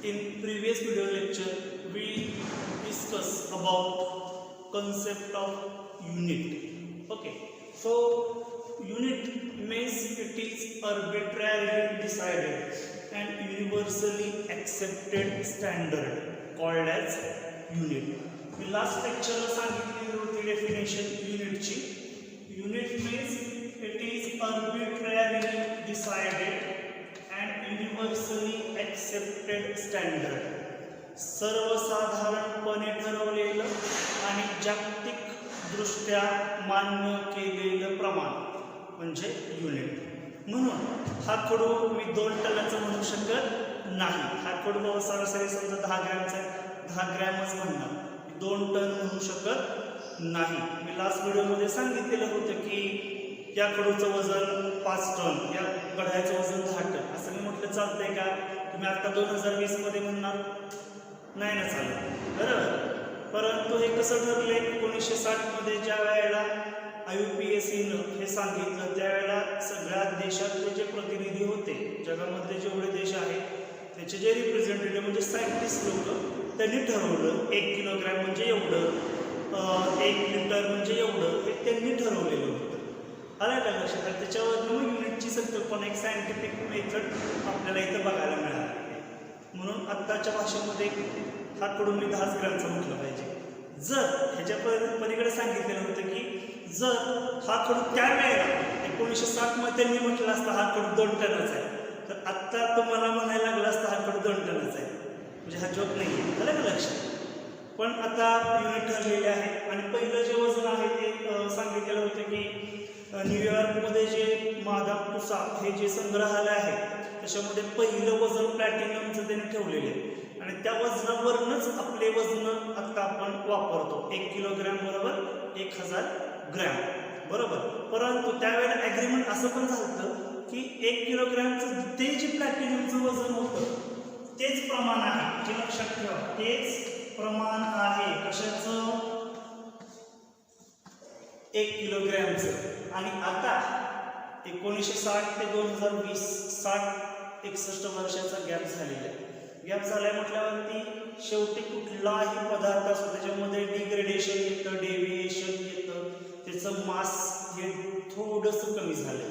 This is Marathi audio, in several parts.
In previous video lecture, we discussed about concept of unit. Okay, so unit means it is arbitrarily decided and universally accepted standard called as unit. Me last लेक्चरला सांगितलेली होती डेफिनेशन युनिटची. Unit means it is arbitrarily decided and universally accepted standard. सर्वसाधारणपणे ठरवलेलं आणि जागतिक दृष्ट्या मान्य केलेलं प्रमाण म्हणजे युनिट. म्हणून हा खडू मी 2 टनाचा म्हणू शकत नाही. हा खडू बाबा सरासरी समजा 10 ग्रॅमचा आहे, 10 ग्रॅमच म्हणणार, 2 टन म्हणू शकत नाही. मी लास्ट व्हिडिओमध्ये सांगितलेलं होतं की या खडूचं वजन 5 टन, या गड्याचं वजन 10 टन असं मी म्हटलं चालतंय का? तुम्ही आता 2020 मध्ये म्हणणार नाही ना चालत, बरोबर. परंतु हे कसं ठरलंय? 1960 मध्ये ज्या वेळेला IUPACनं हे सांगितलं त्यावेळेला सगळ्या देशातले जे प्रतिनिधी होते, जगामधले जेवढे देश आहेत त्याचे जे रिप्रेझेंटेटिव्ह म्हणजे सायंटिस्ट लोक, त्यांनी ठरवलं 1 किलोग्रॅम म्हणजे एवढं, 1 लिटर म्हणजे एवढं, हे त्यांनी ठरवलेलं होतं. आलं का लक्षात? त्याच्यावर मग युनिटची संकल्पना एक सायंटिफिक मेथड आपल्याला इथं बघायला मिळाली. म्हणून आत्ताच्या भाषेमध्ये हा खडू मी 10 ग्रॅमचा म्हटलं पाहिजे. जर ह्याच्या पलीकडे सांगितलेलं होतं की जर हा खडू त्यावेळेला 1960 मध्ये त्यांनी म्हटलं असतं हा खडू 2 टनच आहे, तर आत्ता तुम्हाला म्हणायला लागलं असतं हा खडू 2 टनच आहे. म्हणजे हा जोक नाही आहे. आलं का लक्षात? पण आता युनिट ठरलेले आहे. आणि पहिलं जे वजन आहे ते सांगितलेलं होतं की न्यूयॉर्कमध्ये जे मादाम तुसा हे जे संग्रहालय आहे त्याच्यामध्ये पहिलं वजन प्लॅटिनमचं त्यांनी ठेवलेलं आहे आणि त्या वजनावरनंच आपले वजन आता आपण वापरतो. 1 किलोग्रॅम बरोबर 1000 ग्रॅम, बरोबर. परंतु त्यावेळेला ॲग्रीमेंट असं पण झालं की 1 किलोग्रॅमचं ते जे प्लॅटिनमचं वजन होतं तेच प्रमाण आहे. हे लक्षात ठेवा, तेच प्रमाण आहे. कशाचं? 1 किलोग्रॅमचं. आणि आता 1960 ते 2020 60-61 वर्षाचा गॅप झालेला आहे. गॅप झालाय म्हटल्यावरती शेवटी कुठलाही पदार्थ असतो त्याच्यामध्ये डिग्रेडेशन येतं, डेव्हिएशन येतं, त्याचं मास हे थोडंसं कमी झालं.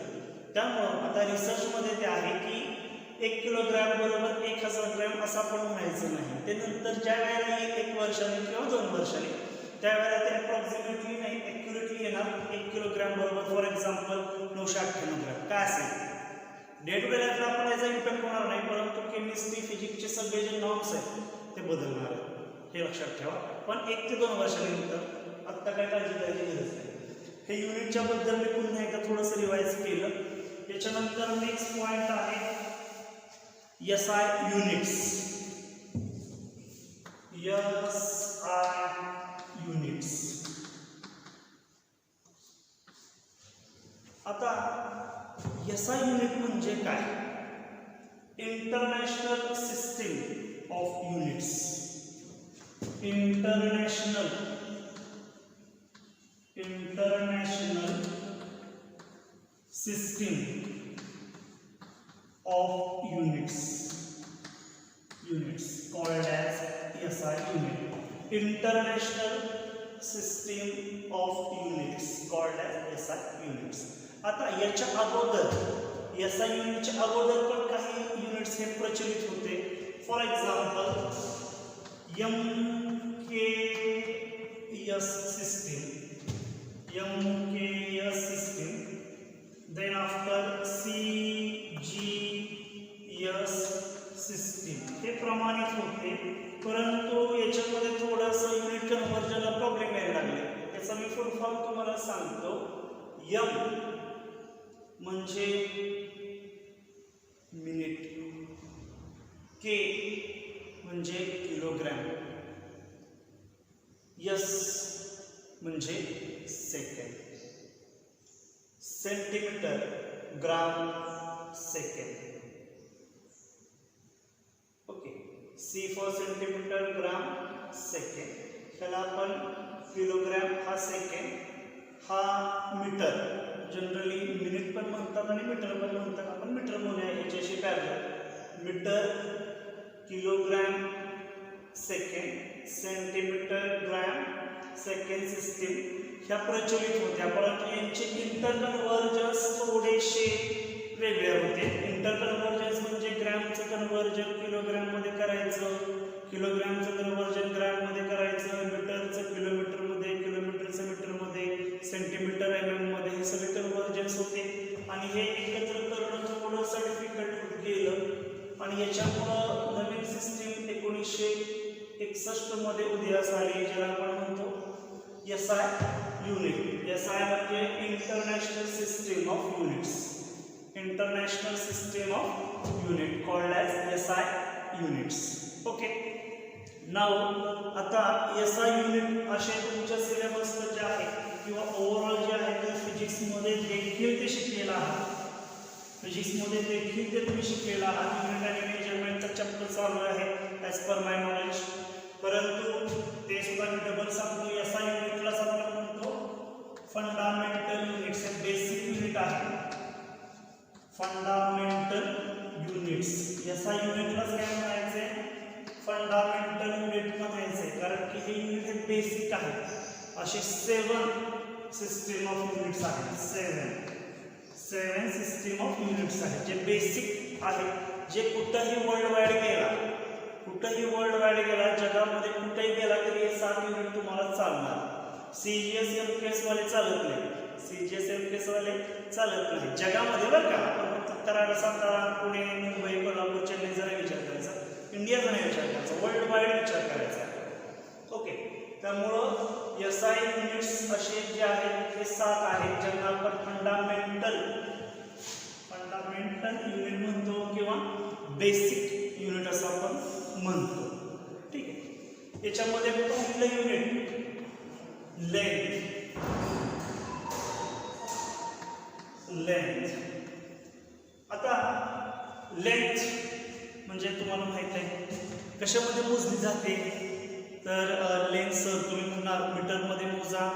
त्यामुळं आता रिसर्चमध्ये ते आहे की 1 किलोग्रॅम बरोबर 1000 ग्रॅम असं आपण म्हणायचं नाही. ते नंतर ज्या वेळेला 1 वर्षाने किंवा 2 वर्षाने त्यावेळेला ते अप्रॉक्सिमेटली नाही ॲक्युरेटली येणार. 1 किलोग्रॅम बरोबर फॉर एक्झाम्पल 998 ग्रॅम काय असेल. डे टू डे लाईफला आपण याचा इम्पॅक्ट होणार नाही, परंतु केमिस्ट्री फिजिक्सचे सगळे जे नॉर्म्स आहेत ते बदलणार आहेत. हे लक्षात ठेवा. पण 1 ते 2 वर्षानंतर आत्ता काय काळजी करायची गरज नाही. हे युनिटच्या बद्दल मी पुन्हा एकदा थोडंसं रिवाईज केलं. त्याच्यानंतर नेक्स्ट पॉईंट आहे SI युनिट्स. SI units. आता SI युनिट म्हणजे काय? International system of units. International system of units called as SI unit. International system of units called as SI units. आता याच्या अगोदर SI युनिटच्या अगोदर पण काही युनिट्स हे प्रचलित होते. For example MKS system, then after CGS system. हे प्रमाणित होते, परंतु याच्यामध्ये थोडंसं युनिट कन्व्हर्जनला प्रॉब्लेम यायला लागले. याचा मी फुल फॉर्म तुम्हाला सांगतो. M म्हणजे मिनिट, K म्हणजे किलोग्रॅम, S म्हणजे second, centimetre, gram, second. Okay, C for centimetre, gram, second. त्याला आपण किलोग्रॅम हा सेकंड, हा मीटर, जनरली मिनिट पण म्हणतात आणि मीटर पण म्हणतात. आपण मीटर म्हणूया याच्याशी parallel. Metre kilogram second, centimetre gram second system ह्या प्रचलित होत्या, परंतु यांचे इंटरकन्व्हर्जन्स थोडेसे वेगळे होते. इंटरकन्व्हर्जन्स म्हणजे ग्रॅमचं कन्व्हर्जन किलोग्रॅममध्ये करायचं, किलोग्रॅमचं कन्व्हर्जन ग्रॅममध्ये करायचं, मीटरचं किलोमीटरमध्ये, किलोमीटरचं मीटरमध्ये, सेंटीमीटर mm मध्ये, हे सगळे कन्व्हर्जन्स होते. आणि हे एकत्र करणं थोडं सर्टिफिकेट होत गेलं आणि याच्यामुळं नवीन सिस्टीम 1961 मध्ये उदयास आली, ज्याला आपण म्हणतो SI युनिट. SI म्हणजे international system of units, international system of unit called as SI units. Okay, नाव आता SI युनिट असे तुमच्या सिलेबसवर जे आहे किंवा ओव्हरऑल जे आहे ते फिजिक्समध्ये देखील ते शिकलेलं आहात, फिजिक्समध्ये देखील ते तुम्ही शिकलेलं आहात. युनिट आणि मेजरमेंटचा चॅप्टर चालू आहे ॲज पर माय नॉलेज, परंतु ते सुद्धा मी डबल सांगतो. SI युनिटला आपण म्हणतो फंडामेंटल युनिट्स, हे बेसिक युनिट आहे. फंडामेंटल युनिट्स SI युनिटलाच काय म्हणायचे, फंडामेंटल युनिट म्हणायचे, कारण की हे युनिट हे बेसिक आहे. असे 7 सिस्टीम ऑफ युनिट्स आहेत, 7 सिस्टीम ऑफ युनिट्स आहेत जे बेसिक आहेत, जे कुठंही वर्ल्ड वाईड गेला, कुठंही वर्ल्ड वाईड गेला, जगामध्ये कुठेही गेला तरी हे 7 युनिट तुम्हाला चालणार. CGS MKS वाले चालत नाही, CGS MKS वाले चालत नाही जगामध्ये, बरं का. आपण फक्त कराड, सातारा, पुणे, मुंबई, कोल्हापूर, चेन्नई जरा विचार करायचा, इंडियाचा नाही विचार करायचा, वर्ल्ड वाईड विचार करायचा. ओके, त्यामुळं SI युनिट्स असे जे आहेत हे 7 आहेत, ज्यांना आपण फंडामेंटल युनिट म्हणतो किंवा बेसिक युनिट असं आपण म्हणतो. ठीक आहे, याच्यामध्ये पहिलं युनिट लेंथ. आता लेंथ म्हणजे तुम्हाला माहित आहे कशामध्ये मोजली जाते, तर लेंथ सर तुम्ही म्हणणार मीटरमध्ये मोजा,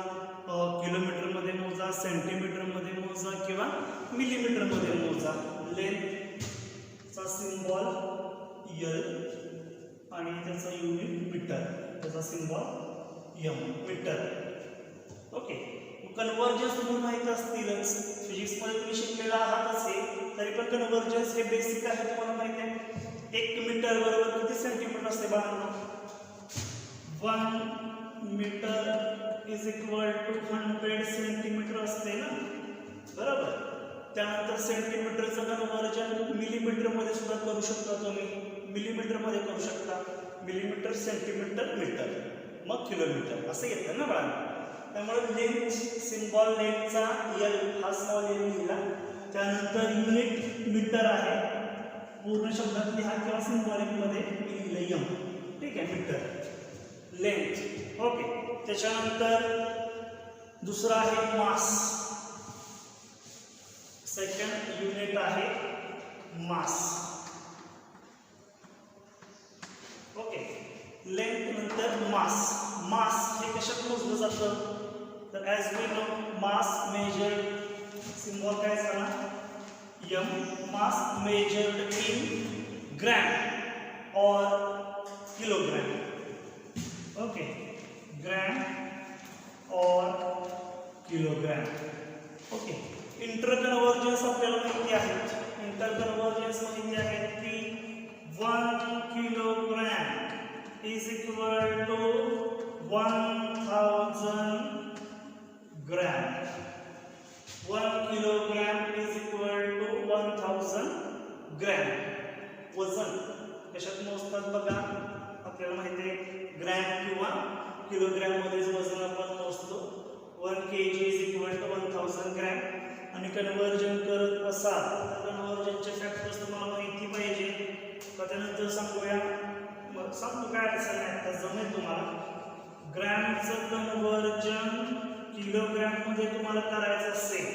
किलोमीटरमध्ये मोजा, सेंटीमीटरमध्ये मोजा किंवा मिलीमीटरमध्ये मोजा. लेंथचा सिम्बॉल L आणि त्याचा युनिट मीटर, त्याचा symbol M, metre. Okay, conversions तुम्हाला माहीत असतीलच, फिजिक्समध्ये तुम्ही शिकलेला आहात असे, तरी पण कन्व्हर्जन्स हे बेसिक आहे, तुम्हाला माहित आहे. 1 मीटर बरोबर किती सेंटीमीटर असते बाळांनो? 1 metre is equal to 100 centimetre असते ना, बरोबर. त्यानंतर सेंटीमीटरचं कन्व्हर्जन मिलीमीटरमध्ये सुद्धा करू शकता तुम्ही, मिलीमीटरमध्ये करू शकता, मिलीमीटर, सेंटीमीटर, मीटर, मग किलोमीटर असं येतं ना बाळांनो. त्यामुळे लेंथ सिम्बॉल लेंथचा L हा स्मॉल L लिहिला, त्यानंतर युनिट मीटर आहे, पूर्ण शब्दात लिहा किंवा सिम्बॉलिकमध्ये मी लिहिलं M. ठीक आहे, मीटर लेंथ. ओके, त्याच्यानंतर दुसरा आहे मास, सेकंड युनिट आहे मास. ओके, लेंथ नंतर मास. मास हे कशात मोजलं जातं, तर as we know mass measured, symbol काय झाला M, mass measured in gram और किलोग्रॅम. ओके, ग्रॅम और किलोग्रॅम. ओके, इंटरकन्व्हर्जन्स आपल्याला माहिती आहेत, इंटरकन्व्हर्जन्स माहिती आहे की 1 kilogram is equal to 1000 gram. 1 kilogram is equal to 1000 gram. वजन कशात मोजतात बघा, आपल्याला माहिती आहे ग्रॅम किंवा किलोग्रॅममध्येच वजन आपण मोजतो. 1 kg is equal to 1000 gram. आणि कन्व्हर्जन करत असाल तर कन्व्हर्जनचे फॅक्टर्स तुम्हाला माहिती पाहिजे का, त्यानंतर सांगूया. मग सांगतो काय अडचण नाही, आता जमेल तुम्हाला. ग्रॅमचं कन्व्हर्जन किलोग्रॅममध्ये तुम्हाला करायचं असेल,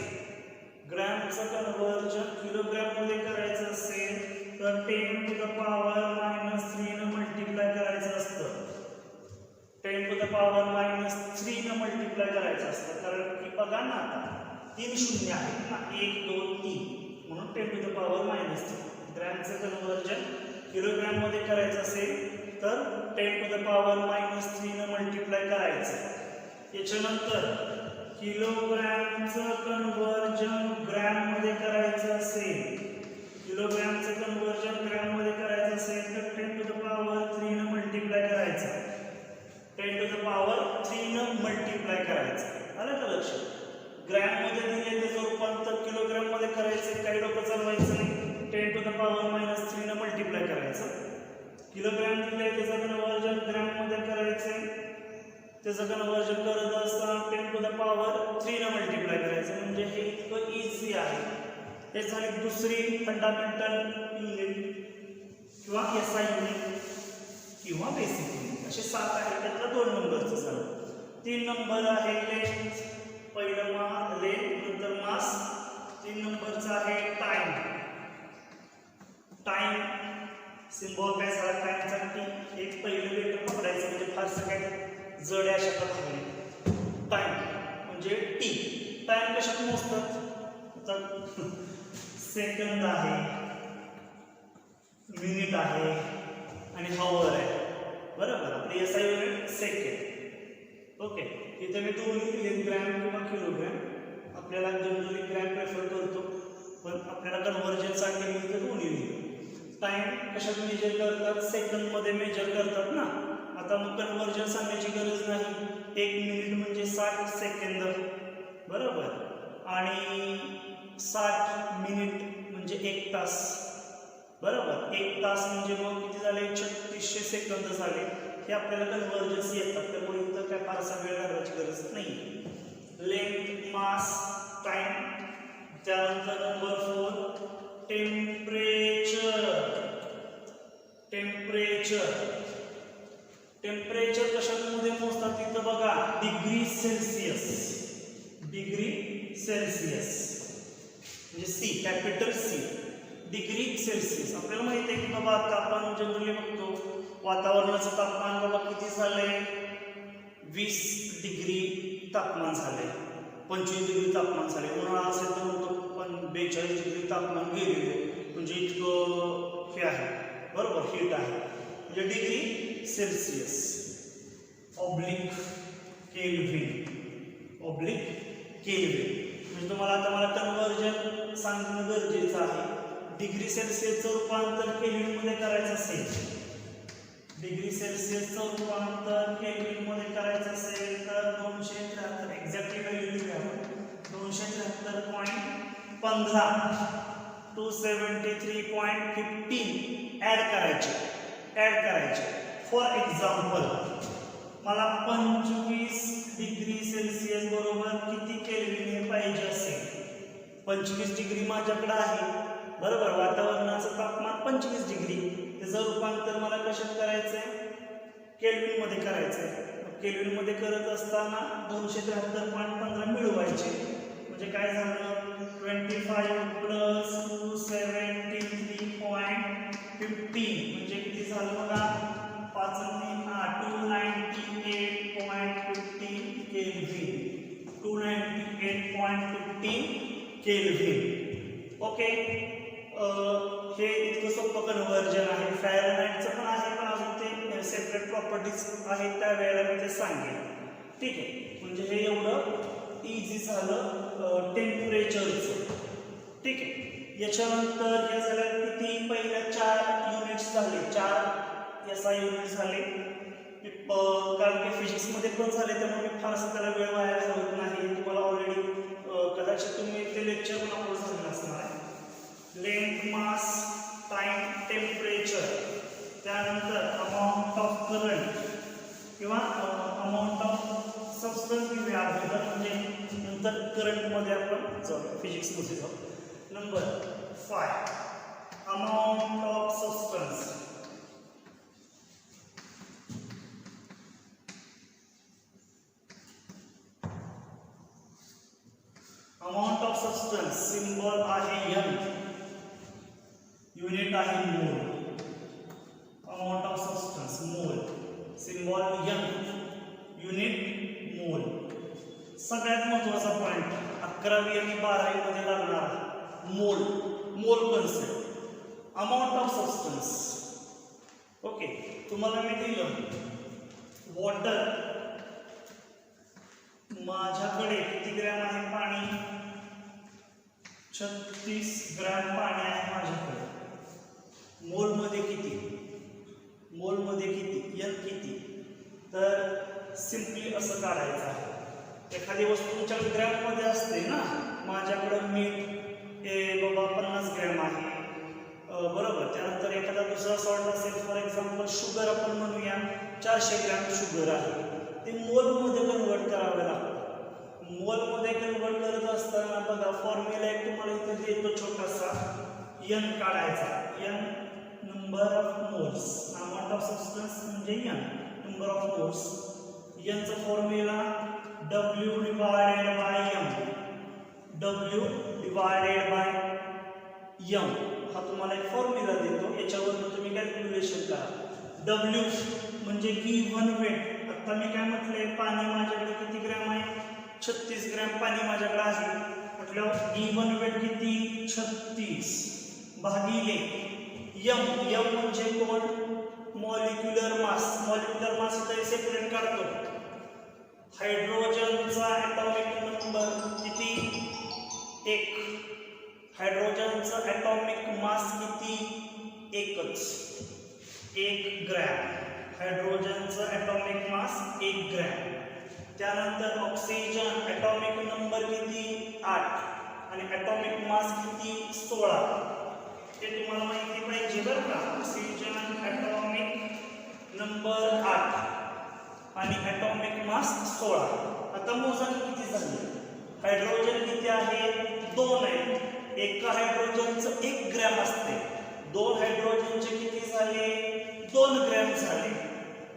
ग्रॅमचं कन्व्हर्जन किलोग्रॅममध्ये करायचं असेल तर 10 to the power -3 न मल्टिप्लाय करायचं असतं. 10 to the power -3 न मल्टिप्लाय करायचं असतं, कारण की बघा ना आता 3 शून्य आहेत ना, 1 2 3, म्हणून 10 to the power -3. ग्रॅमचं कन्व्हर्जन किलोग्रॅम मध्ये करायचं असेल तर 10⁻³ न मल्टिप्लाय करायचं। याच्यानंतर किलोग्रॅमचं कन्वर्जन ग्रॅम मध्ये करायचं असेल, किलोग्रॅमचं कन्वर्जन ग्रॅम मध्ये करायचं असेल तर 10⁻³ न मल्टिप्लाय करायचं, 10⁻³ न मल्टिप्लाय करायचं। आलं का लक्षात? ग्रॅम मध्ये दिले त्याचं रूपांतर किलोग्रॅम मध्ये करायचं, काही डोकं चालवायचं नाही, 10⁻³ न मल्टिप्लाय करायचं। किलोग्रॅम दिले त्याचं कन्वर्जन ग्रॅम मध्ये करायचं, त्याचं कन्वर्जन करत असताना 10⁻³ न मल्टिप्लाय करायचं। म्हणजे हे इतकं इझी आहे। हे झाली दुसरी फंडामेंटल युनिट किंवा SI युनिट किंवा बेसिक युनिट, असे 7 आहेत, त्यातला 2 नंबरचं झालं। 3 नंबर आहे लेंथ, पहिलं लेंथ नंतर मास, 3 नंबरचा आहे टाइम। टाइम सिम्बॉल काय झाला टाइमचा टी, एक पहिलं लेटर पकडायचं म्हणजे फारसं काय जड अशा प्रकारे टाइम म्हणजे टी। टाइम कशात मोजतात? सेकंद आहे, मिनिट आहे आणि हॉवर आहे, बरोबर? आपली SI युनिट सेकंड। ओके, इथे मी दोन्ही लिहिले, ग्रॅम किंवा किलोग्रॅम। आपल्याला जनरली ग्रॅम प्रेफर करतो, पण आपल्याला कन्वर्जन सांगितलं तर दोन्ही लिहिले। टाइम कशात मेजर करतात? सेकंद मध्ये मेजर करतात ना। आता मग कन्वर्जन सांगण्याची गरज नाही, 1 मिनिट म्हणजे 60 सेकंद, बरोबर? आणि 60 मिनिट म्हणजे 1 तास, बरोबर? 1 तास म्हणजे मग किती झाले? 3600 सेकंद झाले। हे आपल्याला कन्वर्जन्स येतात, त्यामुळे इथं काय फारसा वेळ घालवायची गरज नाही। लेंथ, मास, टाइम, त्यानंतर नंबर 4 टेम्परेचर। टेम्परेचर टेम्परेचर कशामध्ये मोजतात? तिथं बघा, डिग्री सेल्सिअस, डिग्री सेल्सिअस म्हणजे C, capital C, degree Celsius. आपल्याला माहिती आहे की बाबा आता आपण जनरली बघतो वातावरणाचं तापमान बाबा किती झालंय? 20 डिग्री तापमान झालंय, 25 डिग्री तापमान झाले। उन्हाळा असेल तर म्हणतो पण 42 डिग्री तापमान गेलेले, म्हणजे इतकं हे आहे, बरोबर? हीट आहे, म्हणजे degree Celsius oblique kelvin, oblique kelvin. म्हणजे तुम्हाला आता मला कन्वर्जन सांगणं गरजेचं आहे। डिग्री सेल्सिअसचं रूपांतर केल्व्हिन मध्ये करायचं असेल, डिग्री सेल्सिअसचं रूपांतर केल्व्हिन मध्ये करायचं असेल तर 273 एक्झॅक्टली व्हॅल्यू लिहूया आपण, 273.15 273.15 ऍड करायचे। फॉर एक्झाम्पल मला 25 डिग्री सेल्सिअस बरोबर किती केल्व्हिन हे पाहिजे असेल? 25 डिग्री माझ्याकडे आहे, बरोबर? वातावरणाचं तापमान 25 डिग्री, त्याचं रूपांतर मला कशात करायचंय? केल्व्हिन मध्ये करायचंय। केल्व्हिन मध्ये करत असताना 273.15 मिळवायचे, म्हणजे काय झालं? 25 प्लस 273.15 म्हणजे किती झालं बघा? 5 आणि 3 8, 298.15 केल्व्हिन, 298.15 केल्व्हिन। ओके, हे इतकं सोपं कन्वर्जन आहे। फॅरनहाइटचं पण आहे, पण अजून ते सेपरेट प्रॉपर्टीज आहेत, त्या वेळेला मी ते सांगेन, ठीक आहे? म्हणजे हे एवढं इझी झालं टेम्परेचरचं, ठीक आहे? याच्यानंतर हे झालं किती? पहिल्या 4 युनिट्स झाले, 4 SI युनिट झाले, कारण की फिजिक्समध्ये पण झाले, त्यामुळे मी फारसं त्याला वेळ वाया घालवत नाही। तुम्हाला ऑलरेडी कदाचित तुम्ही ते लेक्चर पण अपलोड झालेलं असणार आहे। लेंथ, मास, टाइम, टेम्परेचर, त्यानंतर अमाऊंट ऑफ करंट किंवा अमाऊंट ऑफ सबस्टन्स घेऊया अगोदर, म्हणजे नंतर करंटमध्ये आपण जाऊ, फिजिक्समध्ये जाऊ। Number 5 amount of substance. Amount of substance symbol आहे M, युनिट आहे मोल। अमाऊंट ऑफ सबस्टन्स मोल, सिम्बॉल M, युनिट मोल। सगळ्यात महत्त्वाचा पॉइंट 11वी आणि 12वी मध्ये लागणार मोल, मोल कन्सेप्ट। अमाऊंट ऑफ सबस्टन्स तुम्हाला मी दिलं वॉटर, माझ्याकडे किती ग्रॅम आहे पाणी, 36 ग्रॅम पाणी आहे माझ्याकडे. मोलमध्ये किती, मोलमध्ये किती, एन किती, तर सिम्पली असं काढायचं आहे. एखादी वस्तू तुमच्याकडे ग्रॅममध्ये असते ना, माझ्याकडं मीठ हे बाबा 50 ग्रॅम आहे, बरोबर. त्यानंतर एखादा दुसरा सॉल्ट असेल, फॉर एक्झाम्पल शुगर आपण म्हणूया 400 ग्रॅम शुगर आहे, ते मोलमध्ये कन्वर्ट करावे लागतं. मोलमध्ये कन्वर्ट करत असताना बघा फॉर्म्युला एक तुम्हाला इथे देतो छोटासा, एन काढायचा, n number of moles, amount of substance म्हणजे एन नंबर ऑफ मोल्स. एनचा formula W divided by M, W divided by m हा तुम्हाला एक फॉर्म्युला देतो, याच्यावरून तुम्ही कॅल्क्युलेशन करा. W म्हणजे गिव्हन वेट. आता मी काय म्हटलंय, पाणी माझ्याकडे किती ग्रॅम आहे, 36 ग्रॅम पाणी माझ्याकडे आहे म्हटल्यावर गिव्हन वेट किती, 36 भागिले एम. एम म्हणजे कोण, मॉलिक्युलर मास. मॉलिक्युलर मास इथे सेपरेट काढतो. हायड्रोजनचा ॲटॉमिक नंबर किती, 1. हायड्रोजनचा ॲटॉमिक मास किती, 1च, 1 ग्रॅम. हायड्रोजनचा ॲटॉमिक मास 1 ग्रॅम. त्यानंतर ऑक्सिजन ॲटॉमिक नंबर किती, 8 आणि ॲटॉमिक मास किती, 16. हे तुम्हाला माहिती पाहिजे बरं का. ऑक्सिजन ॲटॉमिक नंबर 8 आणि ॲटॉमिक मास 16. आता मोजा किती झाले. हायड्रोजन किती आहे, 2 आहे. एका हायड्रोजनचं 1 ग्रॅम असते, 2 हायड्रोजनचे किती झाले, 2 ग्रॅम झाले.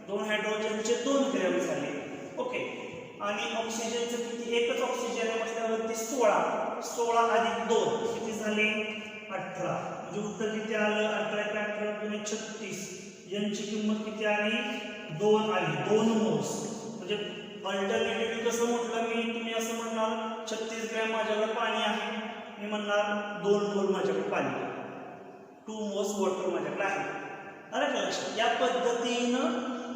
2 हायड्रोजनचे 2 ग्रॅम झाले. ओके. आणि ऑक्सिजनचं किती, एकच ऑक्सिजन आहे म्हटल्यावरती 16. 16 अधिक 2 किती झाले, 18. म्हणजे उत्तर किती आलं, 18 18 36. यांची किंमत किती आली, 2 आली, 2 मोल्स. म्हणजे अल्टरनेटिव्हली कसं म्हटलं मी, तुम्ही असं म्हणणार 36 ग्रॅम माझ्याकडे पाणी आहे, मी म्हणणार 2 मोल माझ्याकडे पाणी, 2 मोल्स वॉटर माझ्याकडे आहे. अरे का लक्षात. या पद्धतीनं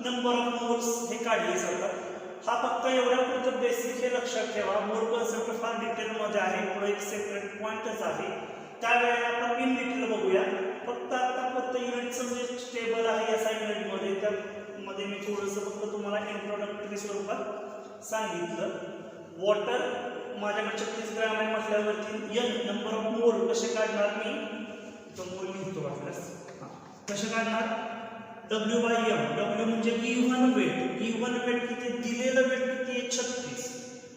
नंबर ऑफ मोल्स हे काढले जातात. हा फक्त एवढ्या पुरतं बेसिक हे लक्षात ठेवा. मोल कन्सेप्ट फार डिटेलमध्ये आहे, पुढे एक सेपरेट पॉईंटच आहे, त्यावेळेला आपण इन डिटेल बघूया. फक्त आता युनिटचं जे टेबल आहे या युनिटमध्ये, त्यामध्ये मी थोडंसं फक्त तुम्हाला इंट्रोडक्टरी स्वरूपात सांगितलं. वॉटर माझ्याकडे 36 ग्रॅम आहे म्हटल्यावरती एन नंबर ऑफ मोल कसे काढणार, मी तो मोल लिहितो आपल्यास. कसे काढणार, W बाय एम. W म्हणजे गिव्हन वेट. गिव्हन वेट किती, दिलेलं वेट किती आहे, 36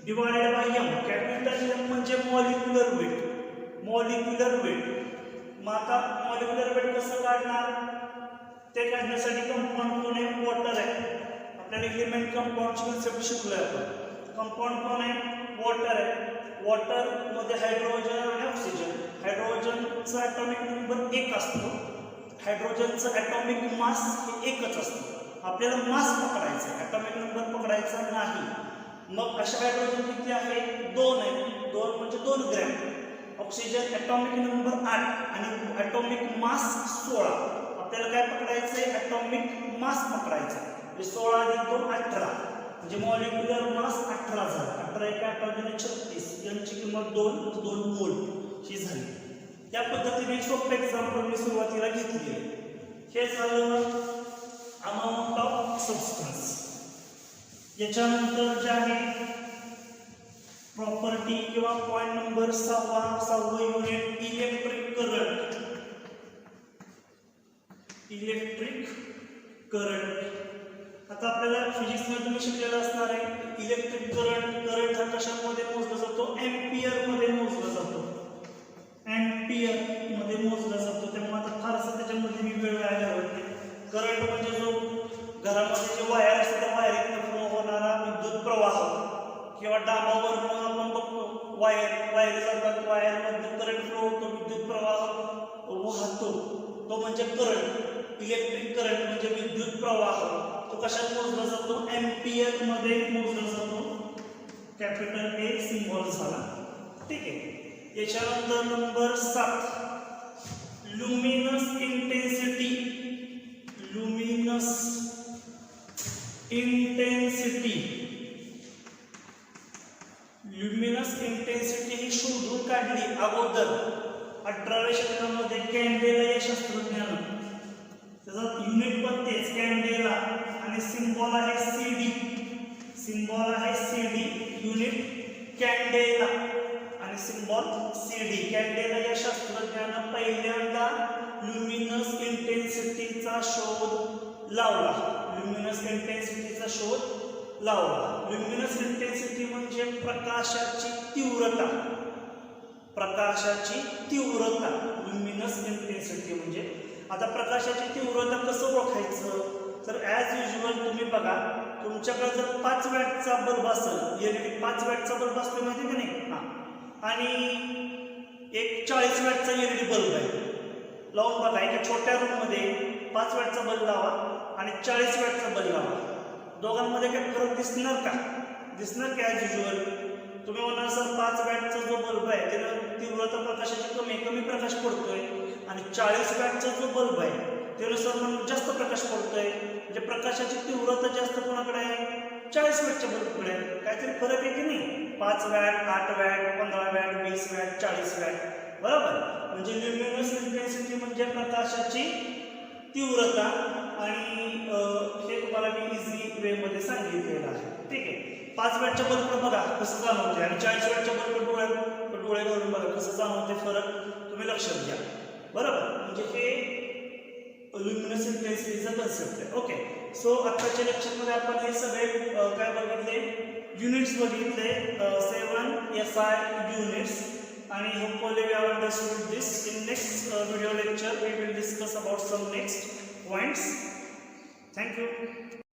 divided by M. Capital M म्हणजे मॉलिक्युलर वेट. Molecular weight. मग आता मॉलिक्युलर वेट कसं काढणार, ते काढण्यासाठी कंपाऊंड कोण आहे, वॉटर आहे. आपल्याला एलिमेंट कंपाऊंडची कन्सेप्ट शिकलोय आपण. कंपाऊंड कोण आहे, वॉटर आहे. वॉटर मध्ये हायड्रोजन आणि ऑक्सिजन. हायड्रोजनचा ॲटॉमिक नंबर 1 असतो, हायड्रोजनचा ॲटॉमिक मास हे 1च असतं. आपल्याला मास पकडायचा आहे, ॲटॉमिक नंबर पकडायचा नाही. मग अशा हायड्रोजन किती आहे, 2 आहे. 2 म्हणजे 2 ग्रॅम. ऑक्सिजन ॲटॉमिक नंबर 8 आणि ॲटॉमिक मास 16. आपल्याला काय पकडायचं आहे, ॲटॉमिक मास पकडायचा आहे. म्हणजे 16 अधिक 2 18, म्हणजे मॉलिक्युलर मास 18 झाला. 18 एका 18 36. यांची किंमत 2 मोल ही झाली. या पद्धतीने सोपं एक्झाम्पल मी सुरुवातीला घेतली. हे झालं अमाऊंट ऑफ सबस्टन्स. याच्यानंतर जे आहे प्रॉपर्टी किंवा point number 6 unit, electric current. Electric current आता आपल्याला फिजिक्समध्ये तुम्ही शिकलेलं असणार आहे. इलेक्ट्रिक करंट हा कशामध्ये मोजला जातो, एम्पियर मध्ये मोजला जातो. एम्पियर मध्ये मोजला जातो. त्यामुळे आता फारसं त्याच्यामध्ये मी वेळ घालवत नाही. करंट म्हणजे जो घरामध्ये जे वायर असते त्या वायरीतून फ्लो होणारा विद्युत प्रवाह किंवा डाबावरून आपण बघतो वायर जातात, वायरमध्ये करंट फ्लो होतो, विद्युत प्रवाह वाहतो, तो म्हणजे करंट. इलेक्ट्रिक करंट म्हणजे विद्युत प्रवाह. तो कशात मोजला जातो, एम्पियर मध्ये मोजला जातो. कॅपिटल ए सिम्बॉल झाला. ठीक आहे. याच्यानंतर नंबर 7 लुमिनस इंटेन्सिटी. लुमिनस अगोदर 18व्या शतकामध्ये कॅन्डेला या शास्त्रज्ञानं त्याचं युनिट पण तेच कॅन्डेला आणि सिम्बॉल आहे सीडी, सिम्बॉल आहे सीडी, युनिट कॅन्डेला आणि सिम्बॉल सीडी. कॅन्डेला या शास्त्रज्ञानं पहिल्यांदा ल्युमिनस इंटेन्सिटीचा शोध लावला, ल्युमिनस इंटेन्सिटीचा शोध लावला. ल्युमिनस इंटेन्सिटी म्हणजे प्रकाशाची तीव्रता, प्रकाशाची तीव्रता ल्युमिनस इंटेन्सिटी म्हणजे. आता प्रकाशाची तीव्रता कसं ओळखायचं तर ॲज युजल तुम्ही बघा, तुमच्याकडे जर 5 वॅटचा बल्ब असेल, एलईडी 5 वॅटचा बल्ब असतो माहिती का नाही, हां, आणि एक 40 वॅटचा एलईडी बल्ब आहे, लावून बघा. एका छोट्या रूममध्ये 5 वॅटचा बल्ब लावा आणि 40 वॅटचा बल्ब लावा, दोघांमध्ये काही फरक दिसणार का? दिसणार की ॲज युजल. तुम्ही म्हणाल सर 5 वॅटचा जो बल्ब आहे त्यानं तीव्रता प्रकाशाची कमी प्रकाश पडतोय आणि 40 वॅटचा जो बल्ब आहे त्यानुसार म्हणून जास्त प्रकाश पडतोय, म्हणजे प्रकाशाची तीव्रता जास्त कोणाकडे आहे? 40 वॅटच्या बल्बकडे आहे. काहीतरी फरक आहे की नाही? 5 watt, 8 watt, 15 watt, 20 watt, 40 watt, बरोबर. म्हणजे ल्युमिनस इंटेन्सिटी म्हणजे प्रकाशाची तीव्रता आणि हे तुम्हाला मी इझी वेमध्ये सांगितलेलं आहे. ठीक आहे. 5 वॅटच्या बल्बकडे बघा कसं जाणवते आणि 40 वॅटच्या बल्ब डोळे घालून बघा कसं जाणवते फरक, तुम्ही लक्षात घ्या, बरोबर. म्हणजे हे ल्युमिनस इंटेन्सिटीचा कन्सेप्ट आहे. ओके. सो आत्ताच्या लेक्चरमध्ये आपण हे सगळे काय बघितले, युनिट्स बघितले, 7 SI युनिट्स, आणि hopefully we have understood this. In next video lecture we will discuss about some next points. Thank you.